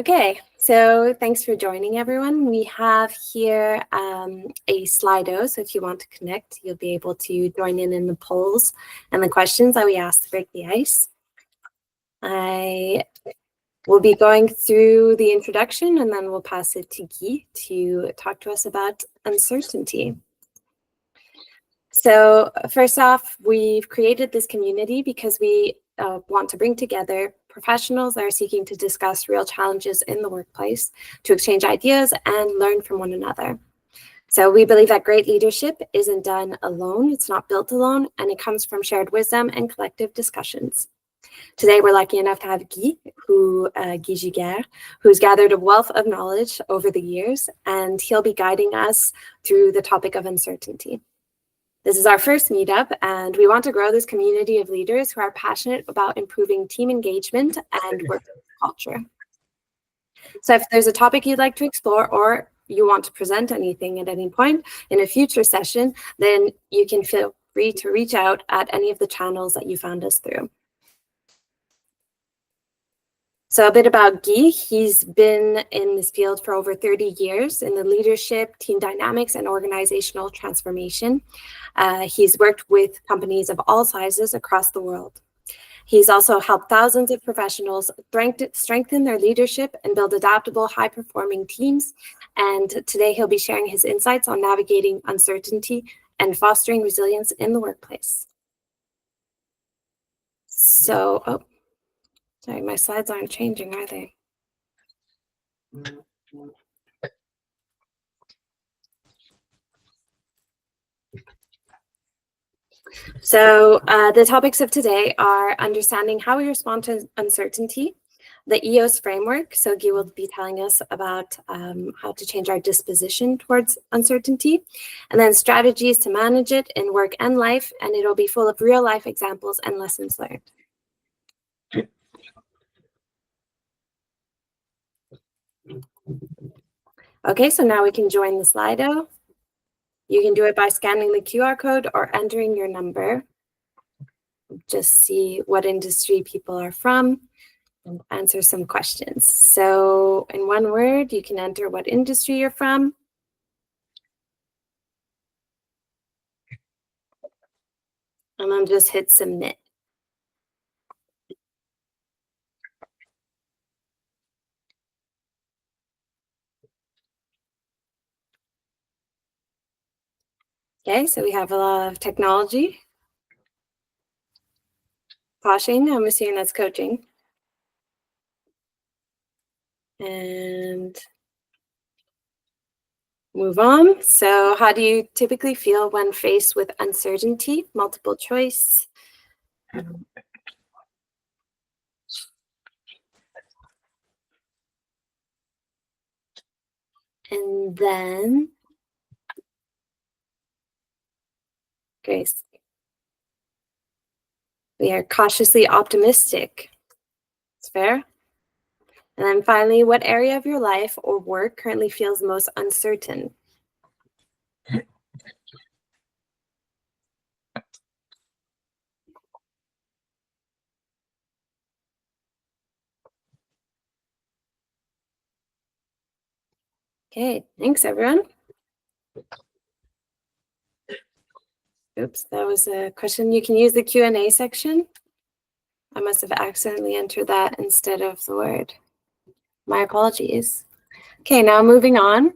Okay, so thanks for joining, everyone. We have here a Slido, so if you want to connect, you'll be able to join in the polls and the questions that we asked to break the ice. I will be going through the introduction, and then we'll pass it to Guy to talk to us about uncertainty. So first off, we've created this community because we want to bring together professionals that are seeking to discuss real challenges in the workplace, to exchange ideas and learn from one another. So we believe that great leadership isn't done alone, it's not built alone, and it comes from shared wisdom and collective discussions. Today, we're lucky enough to have Guy Giguère, who's gathered a wealth of knowledge over the years, and he'll be guiding us through the topic of uncertainty. This is our first meetup, and we want to grow this community of leaders who are passionate about improving team engagement and work culture. So if there's a topic you'd like to explore, or you want to present anything at any point in a future session, then you can feel free to reach out at any of the channels that you found us through. So a bit about Guy. He's been in this field for over 30 years in the leadership, team dynamics, and organizational transformation. He's worked with companies of all sizes across the world. He's also helped thousands of professionals strengthen their leadership and build adaptable, high-performing teams. And today he'll be sharing his insights on navigating uncertainty and fostering resilience in the workplace. So, sorry, my slides aren't changing, are they? So the topics of today are understanding how we respond to uncertainty, the EOS framework. So Guy will be telling us about how to change our disposition towards uncertainty, and then strategies to manage it in work and life, and it'll be full of real life examples and lessons learned. Okay, so now we can join the Slido. You can do it by scanning the QR code or entering your number. Just see what industry people are from and answer some questions. So in one word, you can enter what industry you're from. And then just hit submit. Okay, so we have a lot of technology. Poshing, I'm assuming that's coaching. And move on. So how do you typically feel when faced with uncertainty? Multiple choice. And then Grace. We are cautiously optimistic. It's fair. And then finally, what area of your life or work currently feels most uncertain? Okay, thanks everyone. Oops, that was a question. You can use the Q&A section. I must have accidentally entered that instead of the word. My apologies. Okay, now moving on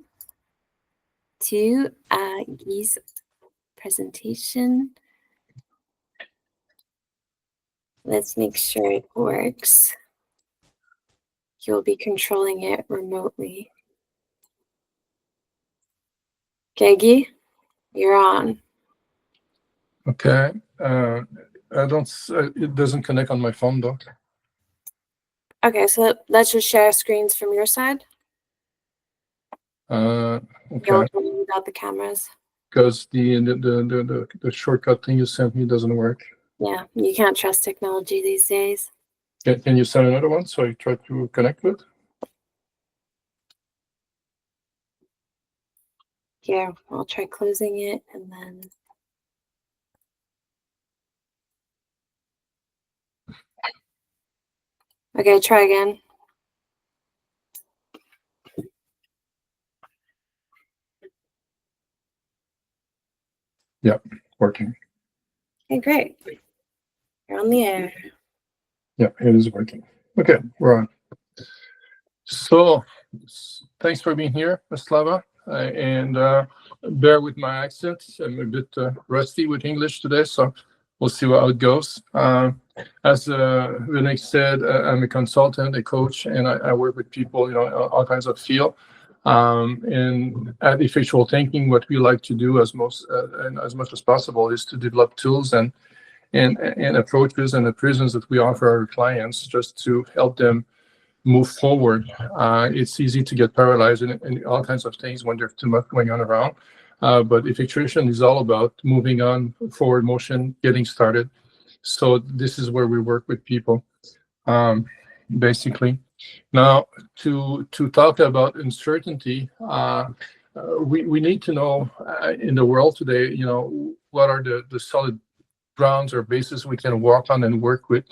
to Guy's presentation. Let's make sure it works. You'll be controlling it remotely. Okay, Guy, you're on. Okay. I don't. It doesn't connect on my phone though. Okay, so let's just share screens from your side. Okay. Without the cameras. Because the shortcut thing you sent me doesn't work. Yeah, you can't trust technology these days. Can you send another one so I try to connect with? Here, I'll try closing it and then. Okay, try again. Yeah, working. Okay, great. You're on the air. Yeah, it is working. Okay, we're on. So, thanks for being here, Slava. And bear with my accent. I'm a bit rusty with English today, so we'll see how it goes. As Vinay said, I'm a consultant, a coach, and I work with people, all kinds of field. And at Effectual Thinking, what we like to do and as much as possible is to develop tools and approaches and the prisons that we offer our clients just to help them move forward. It's easy to get paralyzed in all kinds of things when there's too much going on around. But effectuation is all about moving on, forward motion, getting started. So this is where we work with people, basically. Now, to talk about uncertainty, we need to know in the world today, what are the solid grounds or bases we can walk on and work with,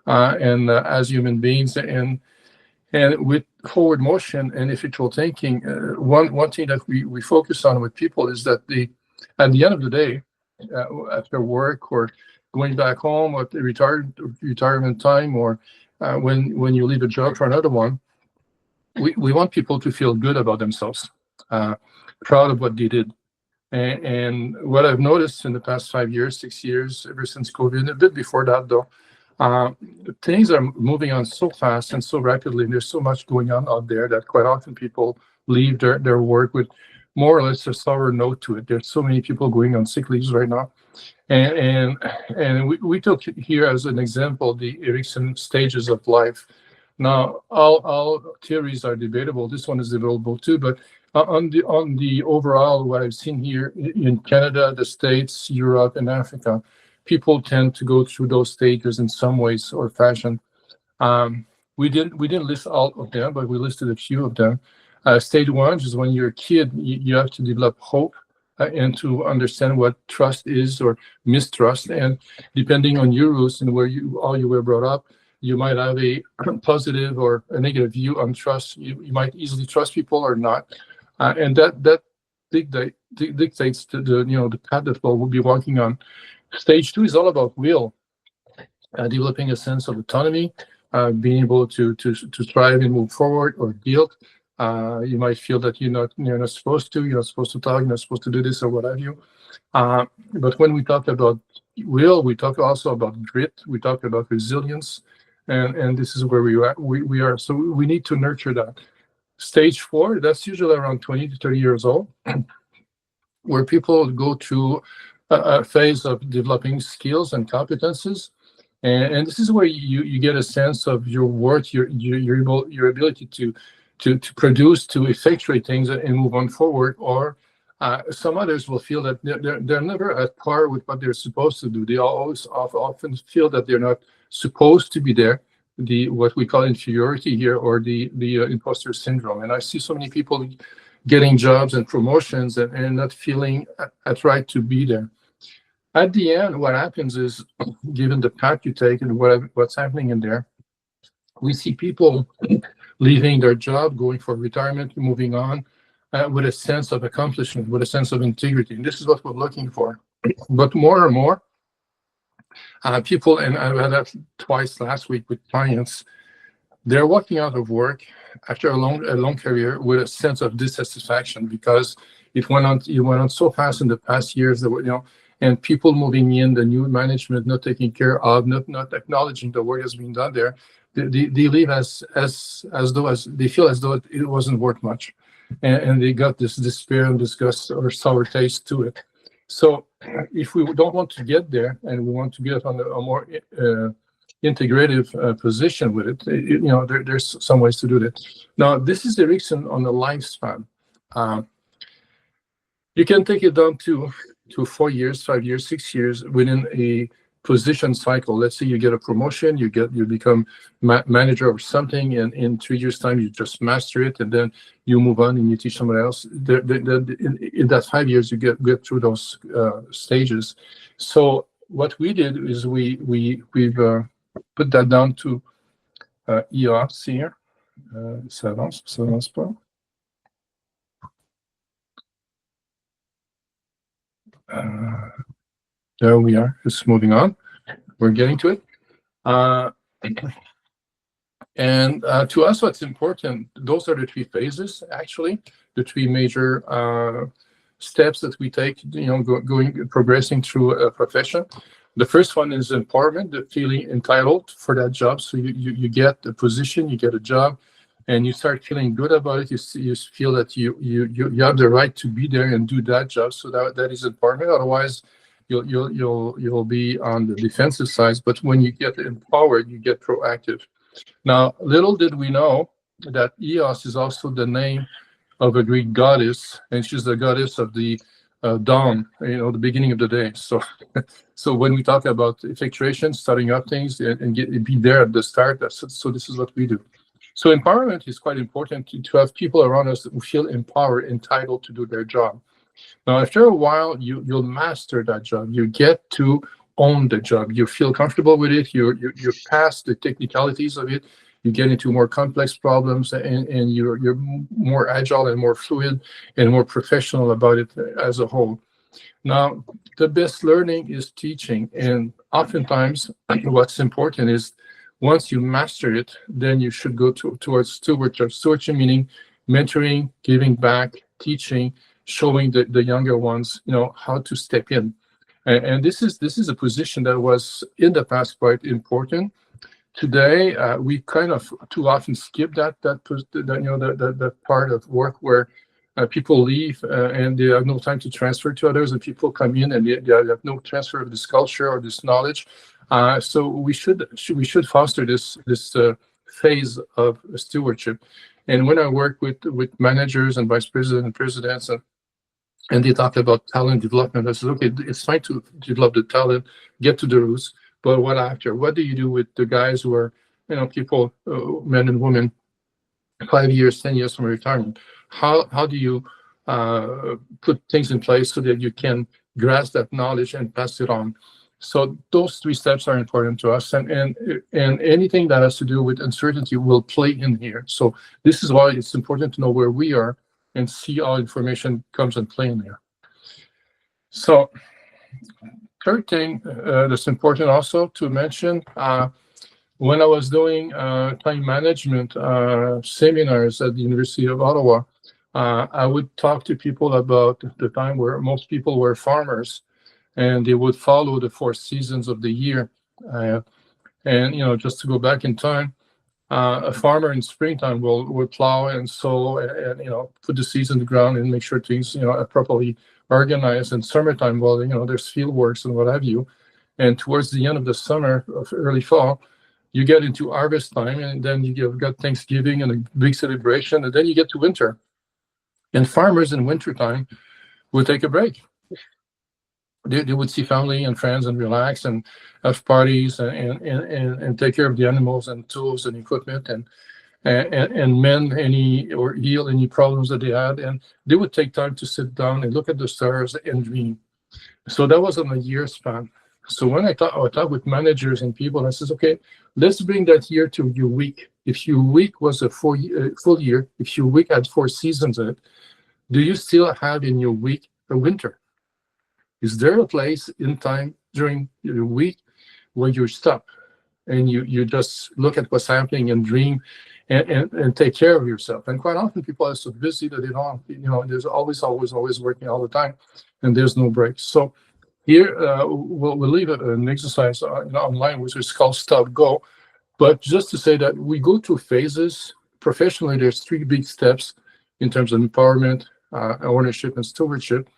and as human beings, and with forward motion and effectual thinking, one thing that we focus on with people is that at the end of the day, after work or going back home at the retirement time, or when you leave a job for another one, we want people to feel good about themselves, proud of what they did. And what I've noticed in the past 5 years, 6 years, ever since COVID, a bit before that though, things are moving on so fast and so rapidly, and there's so much going on out there that quite often people leave their work with more or less a sour note to it. There's so many people going on sick leaves right now. And we took here as an example the Erickson stages of life. Now, all theories are debatable. This one is debatable too, but on the overall, what I've seen here in Canada, the States, Europe, and Africa, people tend to go through those stages in some ways or fashion. We didn't list all of them, but we listed a few of them. Stage one is when you're a kid, you have to develop hope and to understand what trust is or mistrust. And depending on your roots and how you were brought up, you might have a positive or a negative view on trust. You might easily trust people or not, and that dictates the path that we'll be walking on. Stage two is all about will, developing a sense of autonomy, being able to thrive and move forward, or guilt. You might feel that you're not supposed to talk, you're not supposed to do this, or what have you. But when we talk about will, we talk also about grit, we talk about resilience, and this is where we are. So we need to nurture that. Stage four, that's usually around 20 to 30 years old, where people go through a phase of developing skills and competences. And this is where you get a sense of your worth, your ability to produce, to effectuate things and move on forward. Or some others will feel that they're never at par with what they're supposed to do. They always often feel that they're not supposed to be there. What we call inferiority here, or the imposter syndrome. And I see so many people getting jobs and promotions and not feeling at right to be there. At the end, what happens is, given the path you take and what's happening in there, we see people leaving their job, going for retirement, moving on with a sense of accomplishment, with a sense of integrity. And this is what we're looking for. But more and more people, and I've had that twice last week with clients, they're walking out of work after a long career with a sense of dissatisfaction, because it went on so fast in the past years that and people moving in, the new management not taking care of, not acknowledging the work that's being done there. They leave as though they feel as though it wasn't worth much, and they got this despair and disgust or sour taste to it. So if we don't want to get there, and we want to get on a more integrative position with it, there's some ways to do that. Now, this is Erickson on the lifespan. You can take it down to 4 years, 5 years, 6 years within a position cycle. Let's say you get a promotion, you become manager of something, and in 3 years' time you just master it, and then you move on and you teach someone else. In that 5 years, you get through those stages. So what we did is we've put that down to EOS here. Ça avance pas. There we are. It's moving on. We're getting to it. Uh, and to us, what's important, those are the three phases, actually, the three major steps that we take, progressing through a profession. The first one is empowerment, the feeling entitled for that job. So you get a position, you get a job, and you start feeling good about it. You feel that you have the right to be there and do that job. So that is empowerment. Otherwise, you'll be on the defensive side. But when you get empowered, you get proactive. Now, little did we know that Eos is also the name of a Greek goddess, and she's the goddess of the dawn, the beginning of the day. So when we talk about effectuation, starting up things, and be there at the start, so this is what we do. So empowerment is quite important to have people around us who feel empowered, entitled to do their job. Now, after a while, you'll master that job. You get to own the job. You feel comfortable with it. You're past the technicalities of it. You get into more complex problems, and you're more agile and more fluid and more professional about it as a whole. Now, the best learning is teaching, and oftentimes what's important is once you master it, then you should go towards stewardship. Stewardship meaning mentoring, giving back, teaching, showing the younger ones, how to step in. And this is a position that was in the past quite important. Today, we kind of too often skip that part of work where people leave and they have no time to transfer to others, and people come in and they have no transfer of this culture or this knowledge. So we should foster this phase of stewardship. And when I work with managers and vice presidents and presidents, and they talk about talent development, I said, okay, it's fine to develop the talent, get to the roots, but what after? What do you do with the guys who are, people, men and women, 5 years, 10 years from retirement? How do you put things in place so that you can grasp that knowledge and pass it on? So those three steps are important to us, and anything that has to do with uncertainty will play in here. So this is why it's important to know where we are and see how information comes and play in there. So third thing that's important also to mention, when I was doing time management seminars at the University of Ottawa, I would talk to people about the time where most people were farmers, and they would follow the 4 seasons of the year. And just to go back in time, a farmer in springtime will plow and sow and put the seeds in the ground and make sure things are properly organized. And summertime, well, there's field works and what have you. And towards the end of the summer, of early fall, you get into harvest time, and then you've got Thanksgiving and a big celebration, and then you get to winter. And farmers in wintertime would take a break. They would see family and friends and relax and have parties and take care of the animals and tools and equipment and mend any or heal any problems that they had. And they would take time to sit down and look at the stars and dream. So that was on a year span. So when I talk with managers and people, I says, okay, let's bring that year to your week. If your week was a full year, if your week had 4 seasons in it, do you still have in your week a winter? Is there a place in time during your week where you stop and you just look at what's happening and dream and take care of yourself? And quite often people are so busy that they don't, there's always working all the time, and there's no break. So here we'll leave an exercise online, which is called Stop Go. But just to say that we go through phases. Professionally, there's 3 big steps in terms of empowerment, ownership, and stewardship.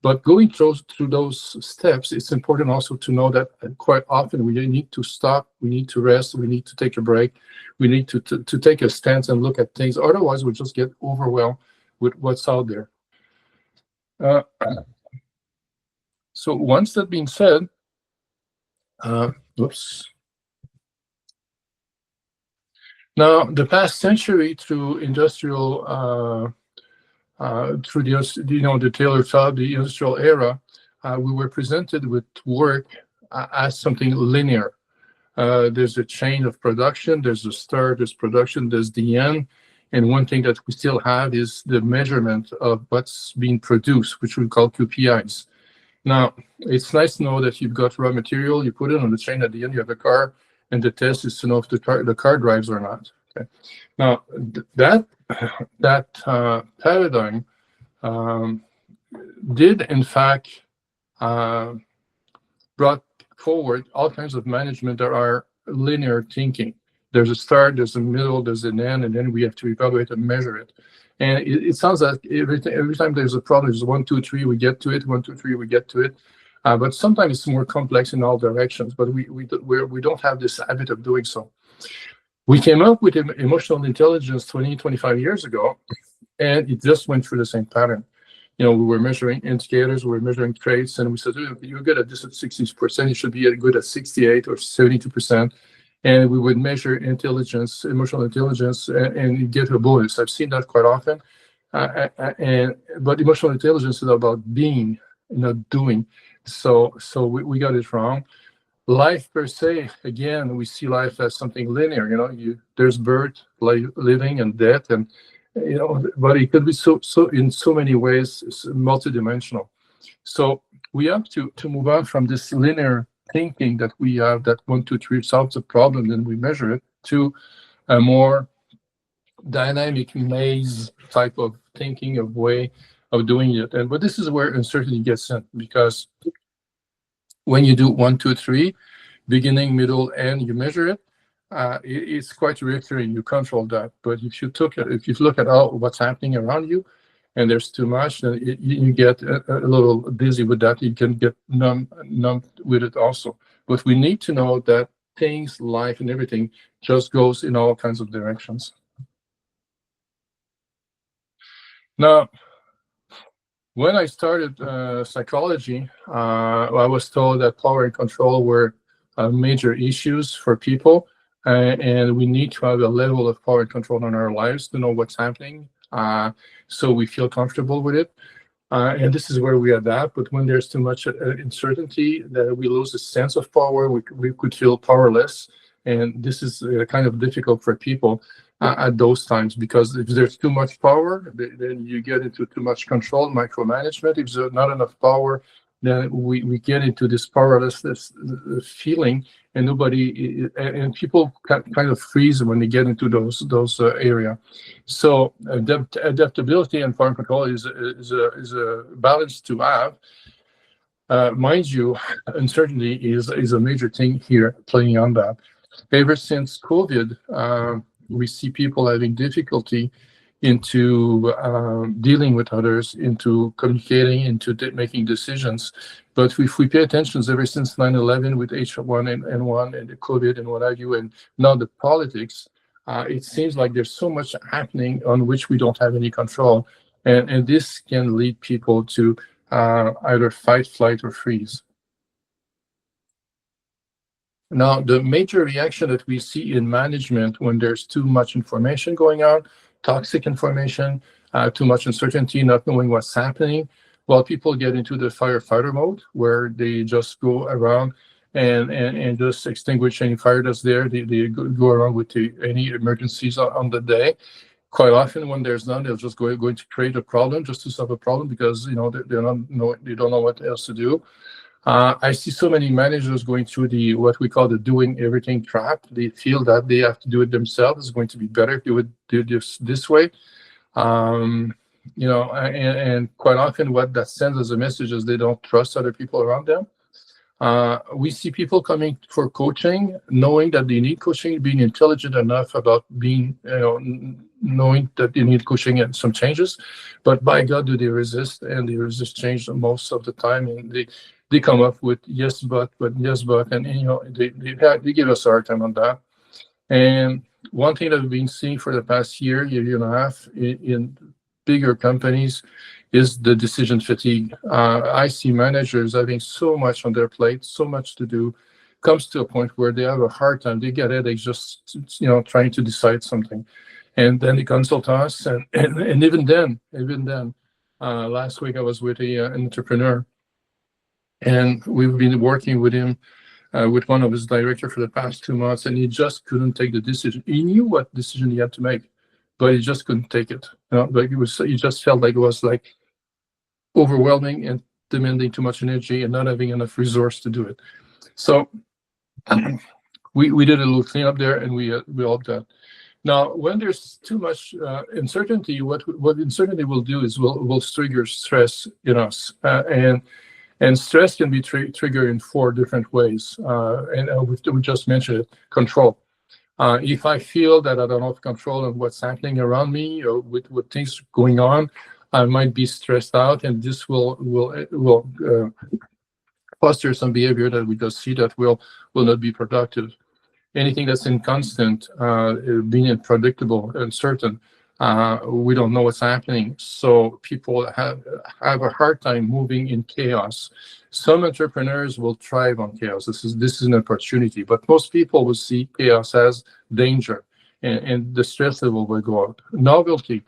But going through those steps, it's important also to know that quite often we need to stop, we need to rest, we need to take a break, we need to take a stance and look at things. Otherwise, we'll just get overwhelmed with what's out there. So once that being said, oops. Now, the past century through industrial through the Taylor Fab, the industrial era, we were presented with work as something linear. There's a chain of production, there's the start, there's production, there's the end. And one thing that we still have is the measurement of what's being produced, which we call QPIs. Now, it's nice to know that you've got raw material, you put it on the chain, at the end you have a car, and the test is to know if the car drives or not. Okay. Now, that paradigm um, did in fact brought forward all kinds of management that are linear thinking. There's a start, there's a middle, there's an end, and then we have to evaluate and measure it. And it sounds like every time there's a problem, there's 1, 2, 3, we get to it. 1, 2, 3, we get to it. But sometimes it's more complex in all directions. But we don't have this habit of doing so. We came up with emotional intelligence 20, 25 years ago, and it just went through the same pattern. We were measuring indicators, we were measuring traits, and we said, you're good at this at 60%, you should be good at 68 or 72%. And we would measure intelligence, emotional intelligence, and get a bonus. I've seen that quite often. But emotional intelligence is about being, not doing. So we got it wrong. Life per se, again, we see life as something linear. There's birth, living, and death, and but it could be so in so many ways, multidimensional. So we have to move on from this linear thinking that we have, that 1, 2, 3 solves a problem, then we measure it, to a more dynamic maze type of thinking, of way of doing it. But this is where uncertainty gets in, because when you do 1, 2, 3, beginning, middle, end, you measure it. It's quite recurring. You control that. But if you look at all what's happening around you, and there's too much, then you get a little busy with that. You can get numb with it also. But we need to know that things, life, and everything just goes in all kinds of directions. Now, when I started psychology, I was told that power and control were major issues for people, and we need to have a level of power and control in our lives to know what's happening, so we feel comfortable with it. And this is where we adapt. But when there's too much uncertainty, that we lose a sense of power, we could feel powerless. And this is kind of difficult for people at those times, because if there's too much power, then you get into too much control, micromanagement. If there's not enough power, then we get into this powerlessness feeling, and people kind of freeze when they get into those area. So adaptability and power control is a balance to have. Mind you, uncertainty is a major thing here, playing on that. Ever since COVID, we see people having difficulty into dealing with others, into communicating, into making decisions. But if we pay attention, ever since 9/11 with H1N1 and the COVID and what have you, and now the politics, it seems like there's so much happening on which we don't have any control. And this can lead people to either fight, flight, or freeze. Now, the major reaction that we see in management when there's too much information going on, toxic information, too much uncertainty, not knowing what's happening, well, people get into the firefighter mode, where they just go around and just extinguish any fire that's there. They go around with any emergencies on the day. Quite often, when there's none, they're just going to create a problem just to solve a problem, because they don't know what else to do. I see so many managers going through what we call the doing everything trap. They feel that they have to do it themselves. It's going to be better if they would do this way. And quite often what that sends as a message is they don't trust other people around them. We see people coming for coaching, knowing that they need coaching, being intelligent enough about being, knowing that they need coaching and some changes. But by God, do they resist? And they resist change most of the time. And they come up with yes, but yes, but, and they give us a hard time on that. And one thing that we've been seeing for the past year and a half in bigger companies is the decision fatigue. I see managers having so much on their plate, so much to do, comes to a point where they have a hard time. They get headaches just trying to decide something, and then they consult us, and even then, last week I was with an entrepreneur, and we've been working with him, with one of his directors for the past 2 months, and he just couldn't take the decision. He knew what decision he had to make, but he just couldn't take it. Like he just felt like it was like overwhelming and demanding too much energy and not having enough resource to do it. So we did a little cleanup there, and we helped that. Now, when there's too much uncertainty, what uncertainty will do is will trigger stress in us, and stress can be triggered in 4 different ways. And we just mentioned it: control. If I feel that I don't have control of what's happening around me or with things going on, I might be stressed out, and this will foster some behavior that we just see that will not be productive. Anything that's inconstant, being unpredictable, uncertain, we don't know what's happening. So people have a hard time moving in chaos. Some entrepreneurs will thrive on chaos. This is an opportunity, but most people will see chaos as danger, and the stress level will go up. Novelty,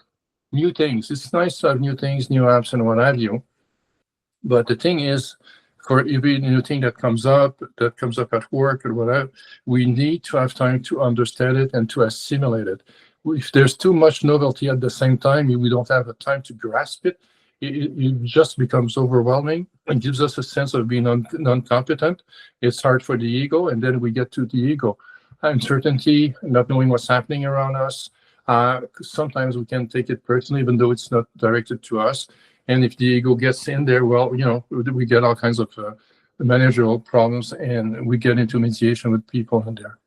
new things. It's nice to have new things, new apps, and what have you. But the thing is, for every new thing that comes up at work or whatever, we need to have time to understand it and to assimilate it. If there's too much novelty at the same time, we don't have the time to grasp it. It just becomes overwhelming and gives us a sense of being non-competent. It's hard for the ego, and then we get to the ego. Uncertainty, not knowing what's happening around us. Sometimes we can take it personally, even though it's not directed to us. And if the ego gets in there, well, we get all kinds of managerial problems, and we get into mediation with people in there.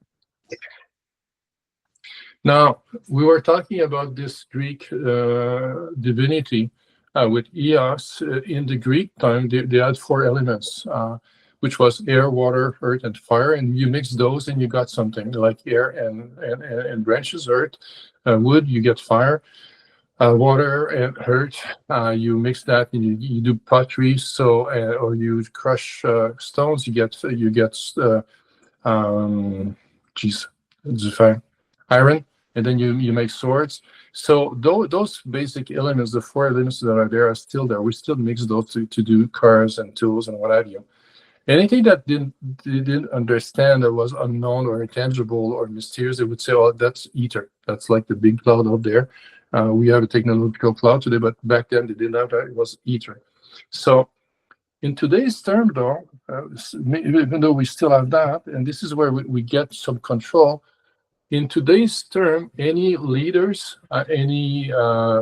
Now, we were talking about this Greek divinity with Eos. In the Greek time, they had 4 elements, which was air, water, earth, and fire. And you mix those, and you got something like air and branches, earth, wood, you get fire. Water and earth, you mix that and you do pottery, or you crush stones, you get iron, and then you make swords. So those basic elements, the 4 elements that are there, are still there. We still mix those to do cars and tools and what have you. Anything that didn't understand, that was unknown or intangible or mysterious, they would say, "Oh, that's ether. That's like the big cloud out there." We have a technological cloud today, but back then they didn't have that. It was ether. So in today's term, though, even though we still have that, and this is where we get some control. In today's term, any leaders, any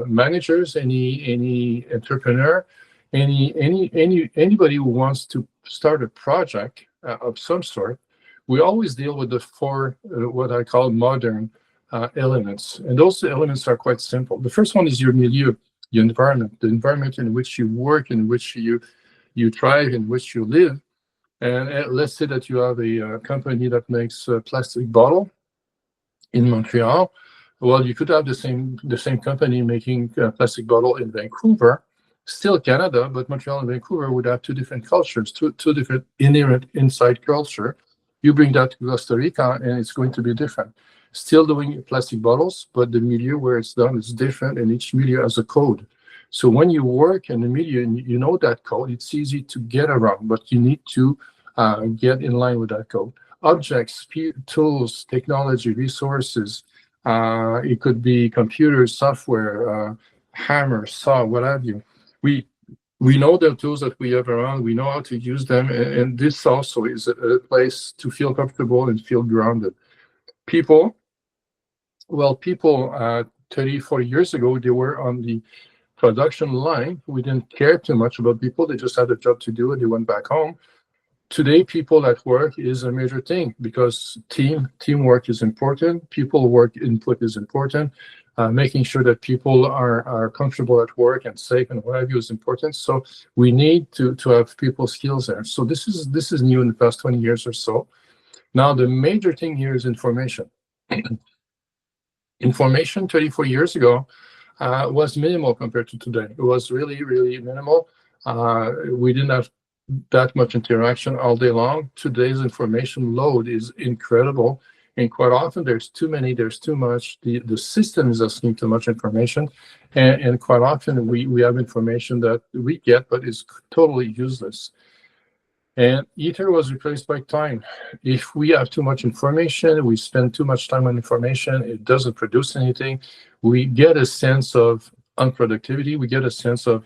managers, any entrepreneur, anybody who wants to start a project of some sort, we always deal with the 4 what I call modern elements, and those elements are quite simple. The first one is your milieu, your environment, the environment in which you work, in which you thrive, in which you live. And let's say that you have a company that makes a plastic bottle in Montreal. Well, you could have the same company making a plastic bottle in Vancouver, still Canada, but Montreal and Vancouver would have 2 different cultures, two different inherent inside culture. You bring that to Costa Rica, and it's going to be different. Still doing plastic bottles, but the milieu where it's done is different, and each milieu has a code. So when you work in the milieu and you know that code, it's easy to get around, but you need to get in line with that code. Objects, tools, technology, resources. It could be computers, software, hammer, saw, what have you. We know the tools that we have around. We know how to use them, and this also is a place to feel comfortable and feel grounded. People 30, 40 years ago, they were on the production line. We didn't care too much about people. They just had a job to do, and they went back home. Today, people at work is a major thing, because teamwork is important. People work input is important. Making sure that people are comfortable at work and safe and what have you is important. So we need to have people skills there. So this is new in the past 20 years or so. Now, the major thing here is information. Information 34 years ago was minimal compared to today. It was really, really minimal. We didn't have that much interaction all day long. Today's information load is incredible, and quite often there's too much. The system is asking too much information, and quite often we have information that we get but is totally useless. And ether was replaced by time. If we have too much information, we spend too much time on information, it doesn't produce anything. We get a sense of unproductivity. We get a sense of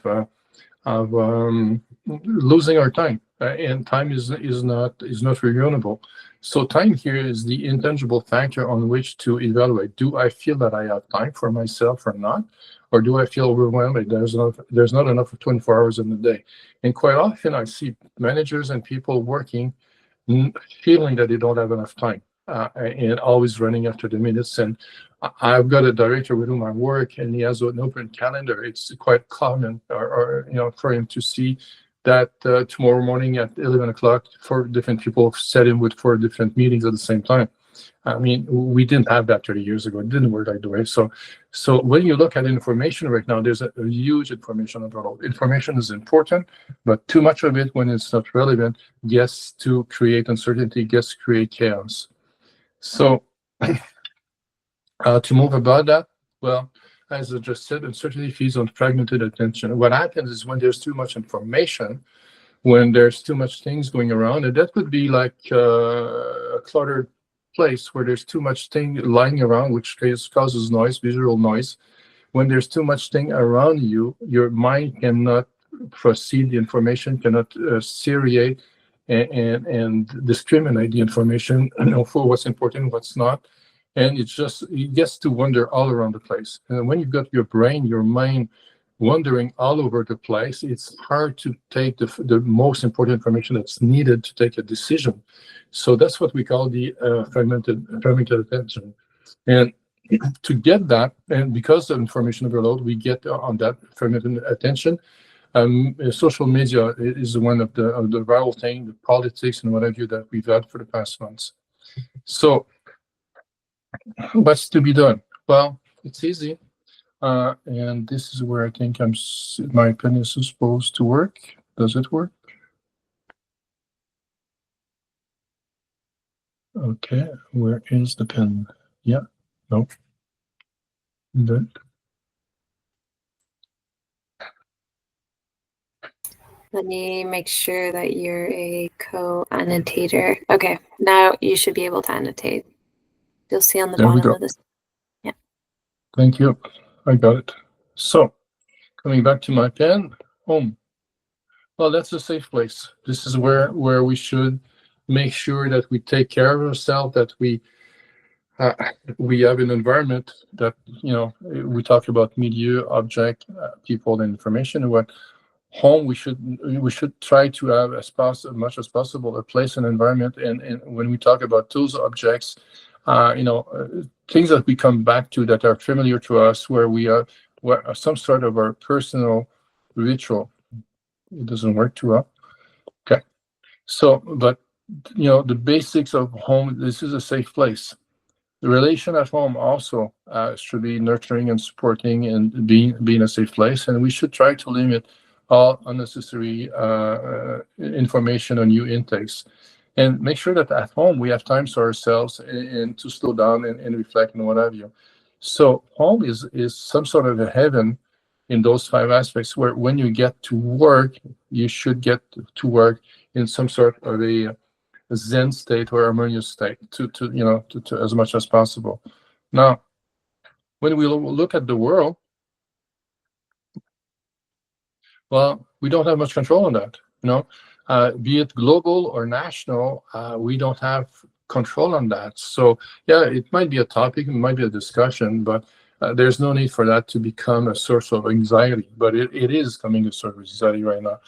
losing our time, and time is not renewable. So time here is the intangible factor on which to evaluate. Do I feel that I have time for myself or not? Or do I feel overwhelmed? There's not enough of 24 hours in the day. And quite often I see managers and people working feeling that they don't have enough time, and always running after the minutes. And I've got a director with whom I work, and he has an open calendar. It's quite common, or for him to see that tomorrow morning at 11 o'clock, 4 different people set him with 4 different meetings at the same time. I mean, we didn't have that 30 years ago. It didn't work like the way. So when you look at information right now, there's a huge information overload. Information is important, but too much of it, when it's not relevant, gets to create uncertainty, gets to create chaos. So to move about that, well, as I just said, uncertainty feeds on fragmented attention. What happens is when there's too much information, when there's too much things going around, and that could be like a cluttered place where there's too much thing lying around, which causes noise, visual noise. When there's too much thing around you, your mind cannot proceed the information, cannot seriate and discriminate the information, for what's important, what's not. And it gets to wander all around the place. And when you've got your brain, your mind wandering all over the place, it's hard to take the most important information that's needed to take a decision. So that's what we call the fragmented attention. And to get that, and because of information overload, we get on that fragmented attention. Social media is one of the viral thing, the politics and what have you that we've had for the past months. So what's to be done? Well, it's easy. And this is where I think my pen is supposed to work. Does it work? Okay, where is the pen? Yeah, no. Good. Let me make sure that you're a co-annotator. Okay, now you should be able to annotate. You'll see on the bottom of this. Yeah. Thank you. I got it. So, coming back to my pen, home. Well, that's a safe place. This is where we should make sure that we take care of ourselves, that we have an environment that, we talk about milieu, object, people, and information. What home we should try to have as much as possible a place and environment. And when we talk about those objects, things that we come back to that are familiar to us, where we are, some sort of our personal ritual. It doesn't work too well. Okay. So, but the basics of home, this is a safe place. The relation at home also should be nurturing and supporting and being a safe place. And we should try to limit all unnecessary information on new intakes, and make sure that at home we have time for ourselves and to slow down and reflect and what have you. So home is some sort of a heaven in those 5 aspects, where when you get to work, you should get to work in some sort of a Zen state or harmonious state to as much as possible. Now, when we look at the world, well, we don't have much control on that. Be it global or national, we don't have control on that. So yeah, it might be a topic, it might be a discussion, but there's no need for that to become a source of anxiety. But it is becoming a source of anxiety right now.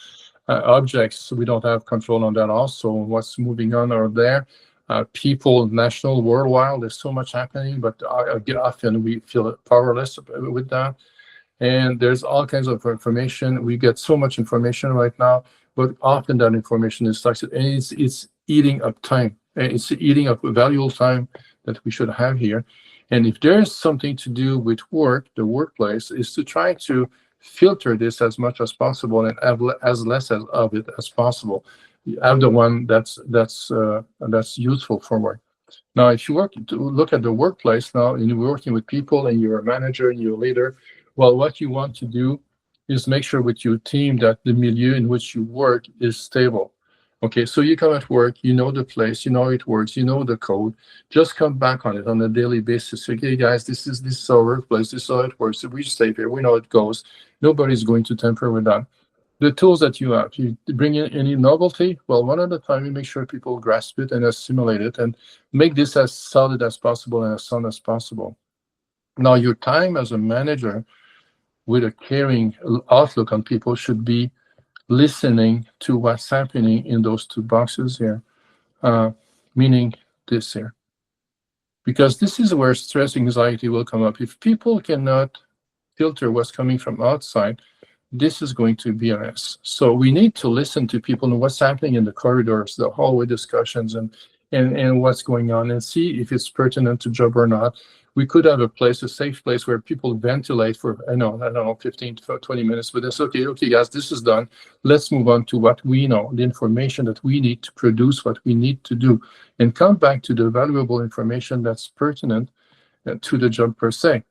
Objects, we don't have control on that also. What's moving on out there, people, national, worldwide, there's so much happening, but often we feel powerless with that. And there's all kinds of information. We get so much information right now, but often that information is toxic, and it's eating up time. It's eating up valuable time that we should have here. And if there's something to do with work, the workplace is to try to filter this as much as possible and have as less of it as possible. You have the one that's useful for work. Now, if you look at the workplace now, and you're working with people, and you're a manager and you're a leader, well, what you want to do is make sure with your team that the milieu in which you work is stable. Okay, so you come at work, you know the place, you know how it works, you know the code. Just come back on it on a daily basis. Okay, guys, this is our workplace, this is how it works. We stay here, we know it goes. Nobody's going to tamper with that. the tools that you have. You bring in any novelty, well, one at a time, you make sure people grasp it and assimilate it and make this as solid as possible and as sound as possible. Now, your time as a manager with a caring outlook on people should be listening to what's happening in those two boxes here, meaning this here. Because this is where stress, anxiety will come up. If people cannot filter what's coming from outside, this is going to be a mess. So we need to listen to people and what's happening in the corridors, the hallway discussions, and what's going on, and see if it's pertinent to job or not. We could have a safe place where people ventilate for, I don't know, 15 to 20 minutes, but it's okay, guys, this is done. Let's move on to what we know, the information that we need to produce what we need to do, and come back to the valuable information that's pertinent to the job per se.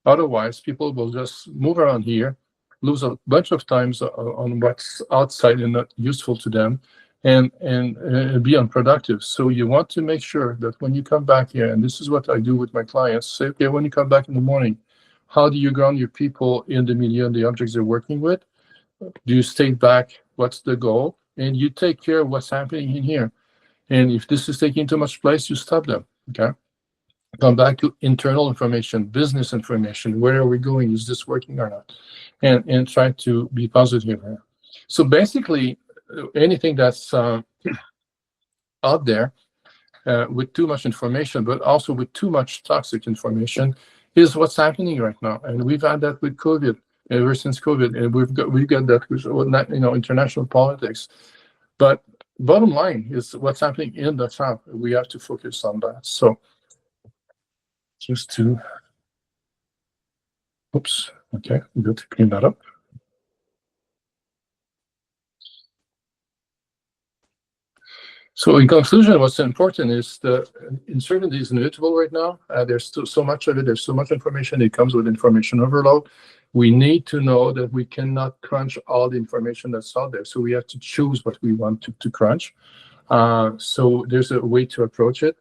Otherwise, people will just move around here, lose a bunch of times on what's outside and not useful to them, and be unproductive. So you want to make sure that when you come back here, and this is what I do with my clients, say, okay, when you come back in the morning, how do you ground your people in the media and the objects they're working with? Do you state back what's the goal? And you take care of what's happening in here. And if this is taking too much place, you stop them, okay? Come back to internal information, business information. Where are we going? Is this working or not? And try to be positive here. So basically, anything that's out there with too much information, but also with too much toxic information, is what's happening right now. And we've had that with COVID, ever since COVID, and we've got that with international politics. But bottom line is what's happening in the top. We have to focus on that. So just to, oops, okay, we got to clean that up. So in conclusion, what's important is the uncertainty is inevitable right now. There's still so much of it. There's so much information. It comes with information overload. We need to know that we cannot crunch all the information that's out there. So we have to choose what we want to crunch. So there's a way to approach it.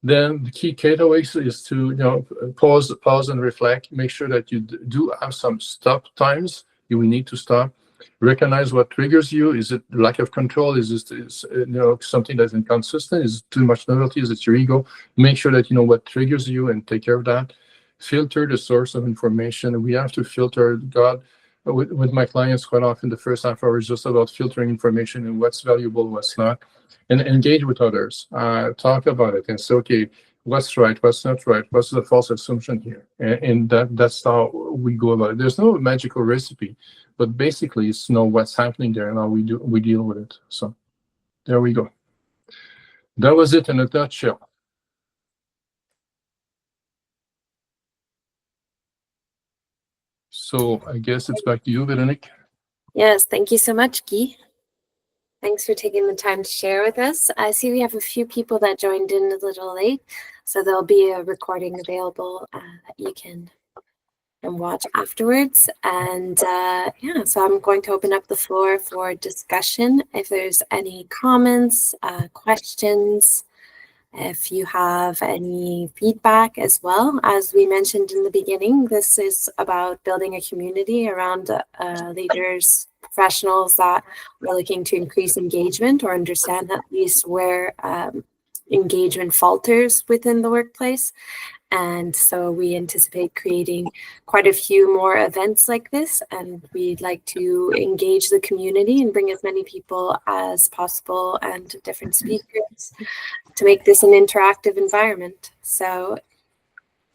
Then the key takeaways is to pause and reflect. Make sure that you do have some stop times. You will need to stop. Recognize what triggers you. Is it lack of control? Is this something that's inconsistent? Is it too much novelty? Is it your ego? Make sure that you know what triggers you and take care of that. Filter the source of information. We have to filter. With my clients, quite often the first half hour is just about filtering information and what's valuable, what's not, and engage with others. Talk about it and say, okay, what's right, what's not right, what's the false assumption here, and that's how we go about it. There's no magical recipe, but basically it's know what's happening there and how we deal with it. So there we go. That was it in a nutshell. So I guess it's back to you, Veronique. Yes, thank you so much, Guy. Thanks for taking the time to share with us. I see we have a few people that joined in a little late, so there'll be a recording available that you can watch afterwards. And yeah, so I'm going to open up the floor for discussion. If there's any comments, questions, if you have any feedback as well. As we mentioned in the beginning, this is about building a community around leaders, professionals that are looking to increase engagement or understand at least where engagement falters within the workplace. And so we anticipate creating quite a few more events like this, and we'd like to engage the community and bring as many people as possible and different speakers to make this an interactive environment. So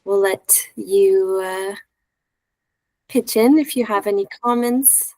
we'll let you pitch in if you have any comments.